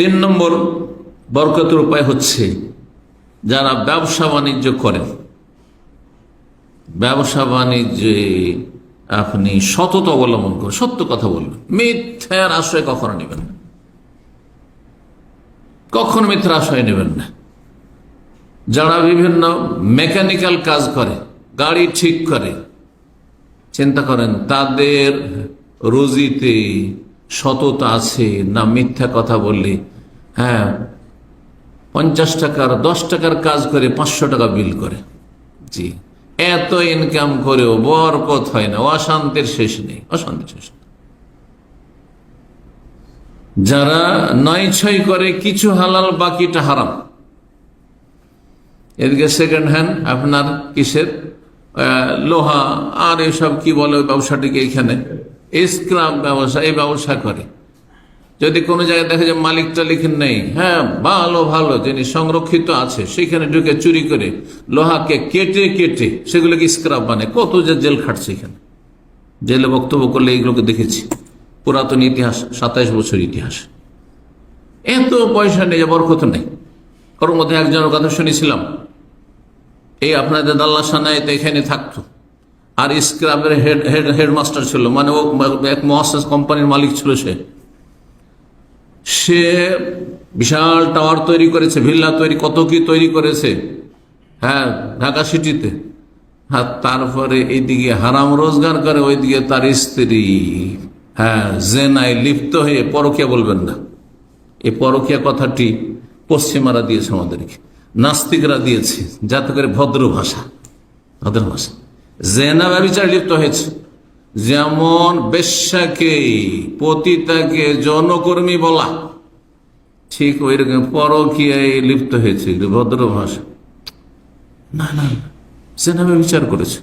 তিন নম্বর বরকতের উপায় হচ্ছে যারা ব্যবসা বাণিজ্য করেন, ব্যবসা বাণিজ্যে আপনি সততা অবলম্বন করেন, সত্য কথা বলবেন, মিথ্যার আশ্রয় কখনো নেবেন না, কখনো মিথ্যার আশ্রয় নেবেন না। যারা বিভিন্ন মেকানিক্যাল কাজ করে, গাড়ি ঠিক করে, চিন্তা করেন তাদের রুজিতে সততা আছে না মিথ্যা কথা বললে 50 টাকার 10 টাকার কাজ করে 500 টাকা বিল করে। জি, এত ইনকাম করেও বরকত হয় না, অশান্তির শেষ নেই, অশান্তির শেষ নেই। যারা 9-6 করে, কিছু হালাল বাকিটা হারাম, এদিকে সেকেন্ড হ্যান্ড আপনার কিসের লোহা আর এসব কি বলে ব্যবসাটিকে, এখানে স্ক্রাব ব্যবসা, এই ব্যবসা করে। যদি কোনো জায়গায় দেখা যায় মালিক টালিক নেই, ভালো ভালো জিনিস সংরক্ষিত আছে, সেখানে ঢুকে চুরি করে লোহাকে কেটে কেটে সেগুলোকে স্ক্রাব বানায়, কত যে জেল খাটছে। এখানে জেলে বক্তব্য করলে এইগুলোকে দেখেছি, পুরাতন ইতিহাস, 27 বছর ইতিহাস। এত পয়সা নেই, বরকত নেই। ওর মধ্যে একজনের কথা শুনেছিলাম, এই আপনাদের দাল্লাসানায় এখানে থাকতো, আর স্ক্রাবের হেডমাস্টার ছিল, মানে ও এক মহাশাস কোম্পানির মালিক ছিল। সে বিশাল টাওয়ার তৈরি করেছে, ভিল্লা তৈরি, কত কি তৈরি করেছে, ঢাকা সিটিতে। তারপরে এইদিকে হারাম রোজগার করে, ওইদিকে তার স্ত্রী জেনায় লিপ্ত হয়ে, পরকিয়া বলবেন না, এই পরকিয়া কথাটি পশ্চিমারা দিয়েছে আমাদেরকে, নাস্তিকরা দিয়েছে, যাতে করে ভদ্র ভাষা, জেনা ব্যভিচারে লিপ্ত হয়েছে। যেমন বেশ্যাকে, পতিতাকে যৌনকর্মী বলা, ঠিক ওই রকম পরকীয়ায় লিপ্ত হয়েছে, ভদ্র ভাষা। না না, জেনা ব্যভিচার করেছে,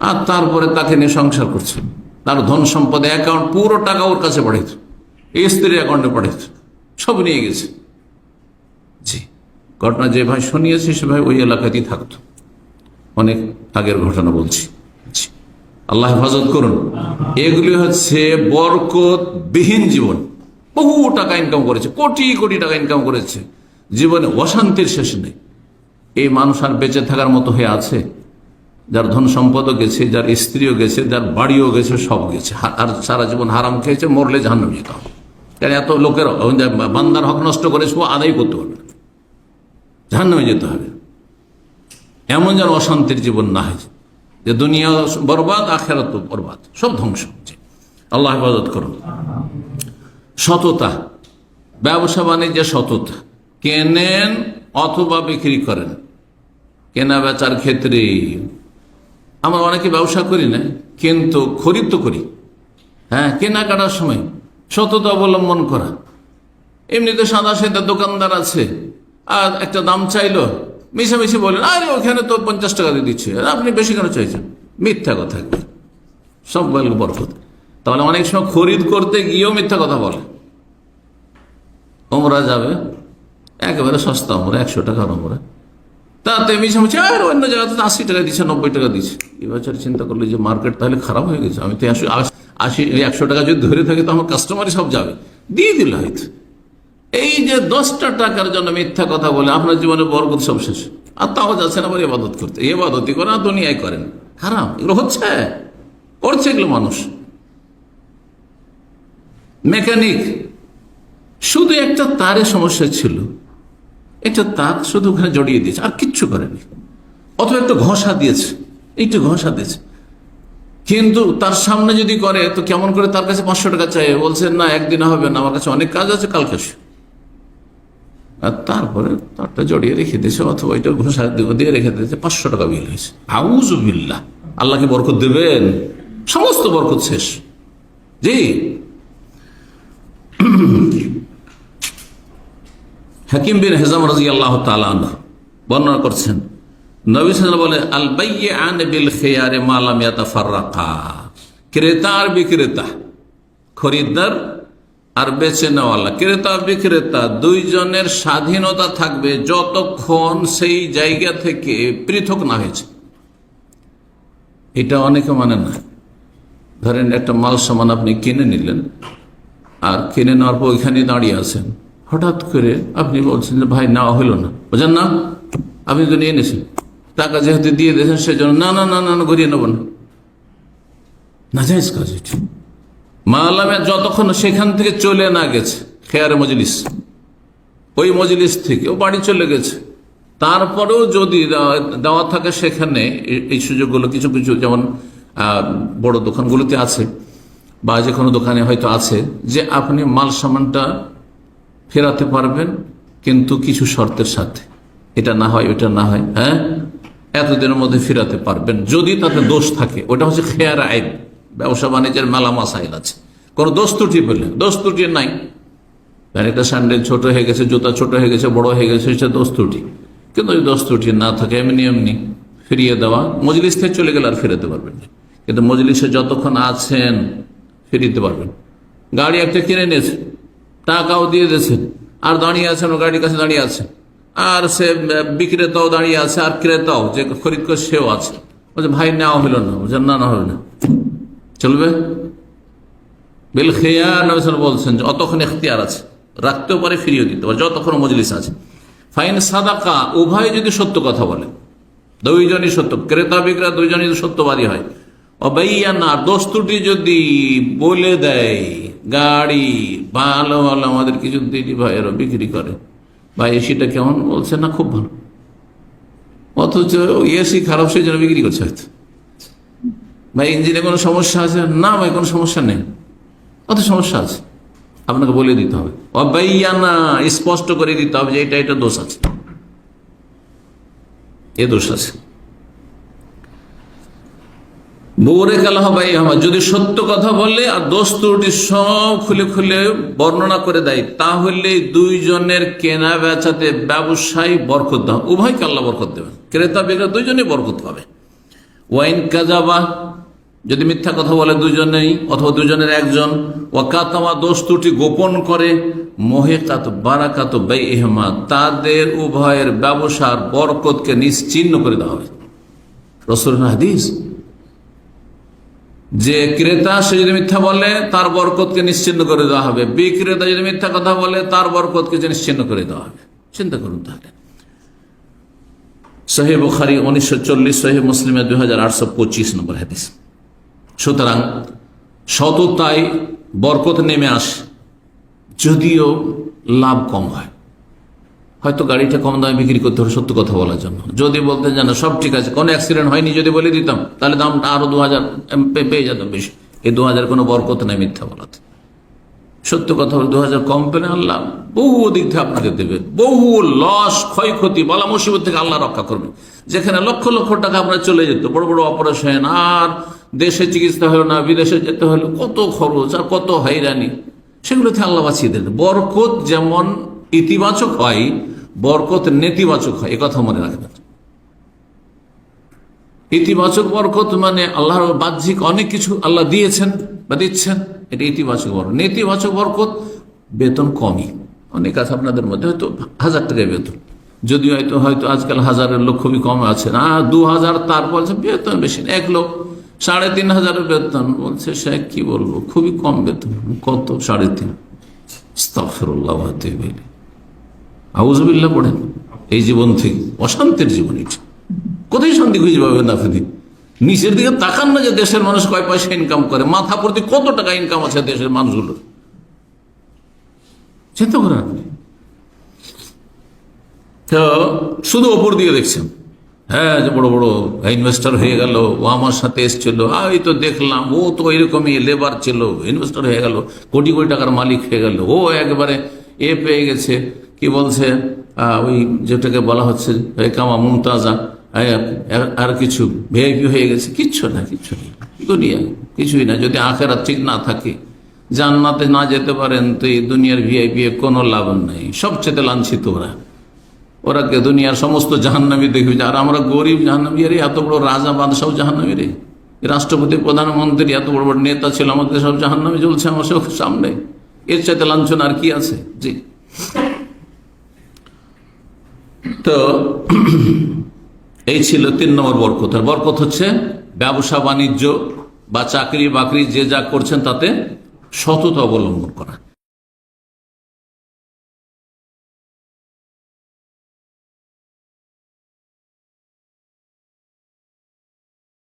আর তারপরে তাকে নিয়ে সংসার করছে। তার ধন সম্পদ অ্যাকাউন্ট, পুরো টাকা ওর কাছে পাঠিয়েছে, স্ত্রীর অ্যাকাউন্টে পাঠিয়েছে, সব নিয়ে গেছে। জি, ঘটনা যে ভাই শুনিয়েছি সে ভাই ওই এলাকাতেই থাকতো, অনেক আগের ঘটনা বলছি। আল্লাহ হেফাজত করুন। এগুলি হচ্ছে বরকত বিহীন জীবন। বহু টাকা ইনকাম করেছে, কোটি কোটি টাকা ইনকাম করেছে, জীবনে অশান্তির শেষ নেই। এই মানুষ আর বেঁচে থাকার মতো হয়ে আছে? যার ধন সম্পদও গেছে, যার স্ত্রীও গেছে, যার বাড়িও গেছে, সব গেছে, আর সারা জীবন হারাম খেয়েছে, মরলে জাহান্নামে যেতে হবে। কারণ এত লোকের বান্দার হক নষ্ট করেছে, ও আদায় করতে পারবে না, জাহান্নামে যেতে হবে। এমন যেন অশান্তির জীবন না হয় যে দুনিয়া বরবাদ, আখিরাত বরবাদ, সব ধ্বংস। আল্লাহ হেফাজত করুন। সততা, ব্যবসা বাণিজ্যে সততা, কেনেন অথবা বিক্রি করেন, কেনা বেচার ক্ষেত্রে আমরা অনেকে ব্যবসা করি না, কিন্তু খরিদ তো করি। কেনাকাটার সময় সততা অবলম্বন করা। এমনিতে সাদা সাদা দোকানদার আছে, আর একটা দাম চাইলো, মিশামিশি বলেন, আরে ওখানে তো 50 টাকা দিয়ে দিচ্ছে, আপনি বেশি কেন চাইছেন? মিথ্যা কথা, সব বলবো বরকত। তাহলে অনেক সময় খরিদ করতে গিয়েও মিথ্যা কথা বলে। ওমরা যাবে, একেবারে সস্তা ওমরা, 100 টাকার ওমরা, তাতে মিশামিশি আর অন্য জায়গাতে 80 টাকা দিচ্ছে, 90 টাকা দিচ্ছে। এবছর চিন্তা করলে যে মার্কেট তাহলে খারাপ হয়ে গেছে, আমি তো 100 টাকা যদি ধরে থাকি তো আমার কাস্টমারই সব যাবে, দিয়ে দিল হয়তো। এই যে 10টা টাকার জন্য মিথ্যা কথা বলে আপনার জীবনে বরকত সব শেষ, আর তাও যাচ্ছেন আবার ইবাদত করতে। ইবাদতই করেন আর দুনিয়ায় করেন, হারাম। এগুলো করছে এগুলো মানুষ। মেকানিক, শুধু একটা তারের সমস্যা ছিল, একটা তার শুধু ওখানে জড়িয়ে দিয়েছে, আর কিচ্ছু করেনি। অথবা একটা ঘষা দিয়েছে, একটু ঘষা দিয়েছে, কিন্তু তার সামনে যদি করে তো কেমন করে তার কাছে 500 টাকা চাই, বলছে না একদিনে হবে না, আমার কাছে অনেক কাজ আছে, কালকে আসো। আর তারপরে তারটা জড়িয়ে রেখে দিয়েছে, অথবা এটা ঘোষা দিয়ে রেখে দিয়েছে, 500 টাকা বিল হয়েছে। আউযুবিল্লাহ, আল্লাহকে বরকত দেবেন? সমস্ত বরকত শেষ। জি, হাকিম বিন হিজাম রাদিয়াল্লাহু তাআলা আনহু বর্ণনা করছেন, নবী সাল্লাল্লাহু আলাইহি ওয়াসাল্লাম বলে, আল বাইয়ান বিল খিয়ার মা লাম ইয়াতাফাররাকা। ক্রেতা আর বিক্রেতা, খরিদ্দার আর বেচে নেওয়ালা, ক্রেতা বিক্রেতা দুইজনের স্বাধীনতা থাকবে যতক্ষণ সেই জায়গা থেকে পৃথক না হয়েছে। এটা অনেকে মানে না। ধরেন একটা মাল সামান আপনি কিনে নিলেন, আর কিনে নেওয়ার পর ওইখানে দাঁড়িয়ে আছেন, হঠাৎ করে আপনি বলছেন যে ভাই নেওয়া হলো না, বোঝেন না, আপনি তো নিয়ে নিয়েছেন, টাকা যেহেতু দিয়ে দিয়েছেন সেজন্য না না না না না ঘুরিয়ে নেব না, নাজায়েজ কাজ এটি। মালামে যতক্ষণ সেখান থেকে চলে না গেছে খেয়ারে মজলিস, ওই মজলিস থেকে ও বাড়ি চলে গেছে, তারপরেও যদি দেওয়া থাকে সেখানে এই সুযোগগুলো কিছু কিছু যেমন বড় দোকানগুলোতে আছে বা যে কোনো দোকানে হয়তো আছে যে আপনি মাল সামানটা ফেরাতে পারবেন কিন্তু কিছু শর্তের সাথে, এটা না হয় ওটা না হয়, হ্যাঁ এতদিনের মধ্যে ফেরাতে পারবেন যদি তাতে দোষ থাকে। ওটা হচ্ছে খেয়ার আইব, ব্যবসা বাণিজ্যের মেলা মাসাইল আছে। কোনো দোষ ত্রুটি পেলে, দোষ ত্রুটি নাই, একটা স্যান্ডেল ছোট হয়ে গেছে, জুতা ছোট হয়ে গেছে, বড় হয়ে গেছে, সেটা দোষ ত্রুটি। কিন্তু ওই দোষ ত্রুটি না থাকে এমনি এমনি ফিরিয়ে দেওয়া, মজলিস থেকে চলে গেলে আর ফেরাতে পারবেন না, কিন্তু মজলিসে যতক্ষণ আছেন ফিরিতে পারবেন। গাড়ি একটা কিনে নিয়েছে, টাকাও দিয়ে দিয়েছেন, আর দাঁড়িয়ে আছেন, ও গাড়ির কাছে দাঁড়িয়ে আছে, আর সে বিক্রেতাও দাঁড়িয়ে আছে, আর ক্রেতাও যে খরিদ করে সেও আছে, বলছে ভাই নেওয়া হলো না, বলছে না না হবে না, চলবে বিল খেয়ার বলছেন যে অতক্ষণ এখতিয়ার আছে, রাখতেও পারে ফিরিয়ে দিতে পারে যতক্ষণ মজলিস আছে। ফাইন সাদাকা, উভয় যদি সত্য কথা বলে, দুইজনই সত্য, ক্রেতা বিক্রেতা দুইজনই যদি সত্যবাদী হয়, অবাইয়ানা দোষ ত্রুটি যদি বলে দেয়, গাড়ি ভালো ভালো আমাদের কিছু দিদি ভাইয়েরও বিক্রি করে, ভাই এসিটা কেমন, বলছে না খুব ভালো, অথচ এসি খারাপ সেই জন্য বিক্রি করছে হয়তো। ভাই ইঞ্জিনে কোনো সমস্যা আছে, না ভাই কোনো সমস্যা নেই, অত সমস্যা আছে, আপনাকে বলে দিতে হবে, অবাইয়ানা স্পষ্ট করে দিতে হবে যে এটা এটা দোষ আছে, এ দোষ আছে। বোরে কালাহ ভাই আমার যদি সত্য কথা বলে আর দোষ ত্রুটি সব খুলে খুলে বর্ণনা করে দেয়, তাহলে দুইজনের কেনা বেচাতে ব্যবসায়ী বরকত দেওয়া, উভয়কে আল্লাহ বরকত দেবেন, ক্রেতা বিক্রেতা দুইজনেই বরকত পাবে। ওয়াইন কাজাবা, যদি মিথ্যা কথা বলে দুজনেই অথবা দুজনের একজন, ওয়াকাতামা দোষ ত্রুটি গোপন করে, মোহেকাত বারাকাত বাইহিমা, তাদের উভয়ের ব্যবসার বরকতকে নিশ্চিহ্ন করে দেওয়া হবে। রাসূলের হাদিস যে ক্রেতা সে যদি মিথ্যা বলে তার বরকতকে নিশ্চিহ্ন করে দেওয়া হবে, বিক্রেতা যদি মিথ্যা কথা বলে তার বরকতকে নিশ্চিহ্ন করে দেওয়া হবে। চিন্তা করুন তাহলে। সহিহ বুখারী 1940, সহিহ মুসলিমে 2825 নম্বর হাদিস। সুতরাং সততায় বরকত নেমে আসে, যদিও লাভ কম হয়, হয়তো গাড়িটা কম দামে বিক্রি করতে হবে সত্য কথা বলার জন্য। যদি বলতেন জানা সব ঠিক আছে, কোনো অ্যাক্সিডেন্ট হয়নি যদি বলে দিতাম, তাহলে দামটা আরো 2000 পেয়ে যেতাম বেশি। এই 2000 কোনো বরকত নেই মিথ্যা বলাতে। সত্য কথা বলে 2000 কম পেলে আল্লাহ বহু দিক থেকে আপনাকে দেবেন, বহু লস ক্ষয়ক্ষতি বলা মুসিবত থেকে আল্লাহ রক্ষা করবেন। যেখানে লক্ষ লক্ষ টাকা আপনার চলে যেত, বড় বড় অপারেশন, আর দেশে চিকিৎসা হলো না, বিদেশে যেতে হলো, কত খরচ আর কত হয়রানি, সেগুলোতে আল্লাহ বাঁচিয়ে দেন। বরকত যেমন ইতিবাচক হয়, বরকত নেতিবাচক হয়, একথা মনে রাখবেন। ইতিবাচক বরকত মানে আল্লাহর বাহ্যিক অনেক কিছু আল্লাহ দিয়েছেন বা দিচ্ছেন, এটা ইতিবাচক বরকত। নেতিবাচক বরকত বেতন কমই, অনেক আছে আপনাদের মধ্যে হয়তো 1000 টাকায় বেতন, যদিও হয়তো হয়তো আজকাল 1000-এর লোক খুবই কম আছে না, 2000, তারপর বেতন বেশি, 1 লোক 3500 বেতন, বলছে সে কি বলবো খুবই কম বেতন। কত? 3.5। আস্তাগফিরুল্লাহ ওয়া আতুবু ইলাইহি। আউযুবিল্লাহ পড়েন। এই জীবন থেকে অশান্তির জীবন, এটা কোথায় শান্তি খুঁজে পাবেন আপনি? নিচের দিকে তাকান না যে দেশের মানুষ কয় পয়সা ইনকাম করে, মাথা প্রতি কত টাকা ইনকাম আছে দেশের মানুষগুলোর, চিন্তা করেন আপনি। তো শুধু ওপর দিকে দেখছেন, হ্যাঁ যে বড় বড় ইনভেস্টর হয়ে গেল, ও আমার সাথে এসছিল, এই তো দেখলাম ও তো এরকমই লেবার ছিল, ইনভেস্টর হয়ে গেল, কোটি কোটি টাকার মালিক হয়ে গেল, ও একবারে পেয়ে গেছে, কি বলছে ওই যেটাকে বলা হচ্ছে কামা মুমতাজা, আর কিছু ভিআইপি হয়ে গেছে। কিচ্ছু না, কিচ্ছু নেই দুনিয়া, কিছুই না। যদি আখেরাত ঠিক না থাকে, জান্নাতে না যেতে পারেন, তো এই দুনিয়ার ভিআইপি কোনো লাভ নাই, সবচেয়ে লাঞ্ছিত ওরা কে দুনিয়ার সমস্ত জাহান্নামী দেখবে, আর আমরা গরিব জাহান্নামী রে, এত বড় রাজা বাদশাহ জাহান্নামী রে, রাষ্ট্রপতি প্রধানমন্ত্রী এত বড় বড় নেতা ছিল, আমাদের সব জাহান্নামী চলছে আমার সব সামনে, এর চাইতে লাঞ্ছনা আর কি আছে? জি। তো এই ছিল 3 নম্বর বরকত। আর বরকত হচ্ছে ব্যবসা বাণিজ্য বা চাকরি বাকরি যে যা করছেন তাতে সততা অবলম্বন করা।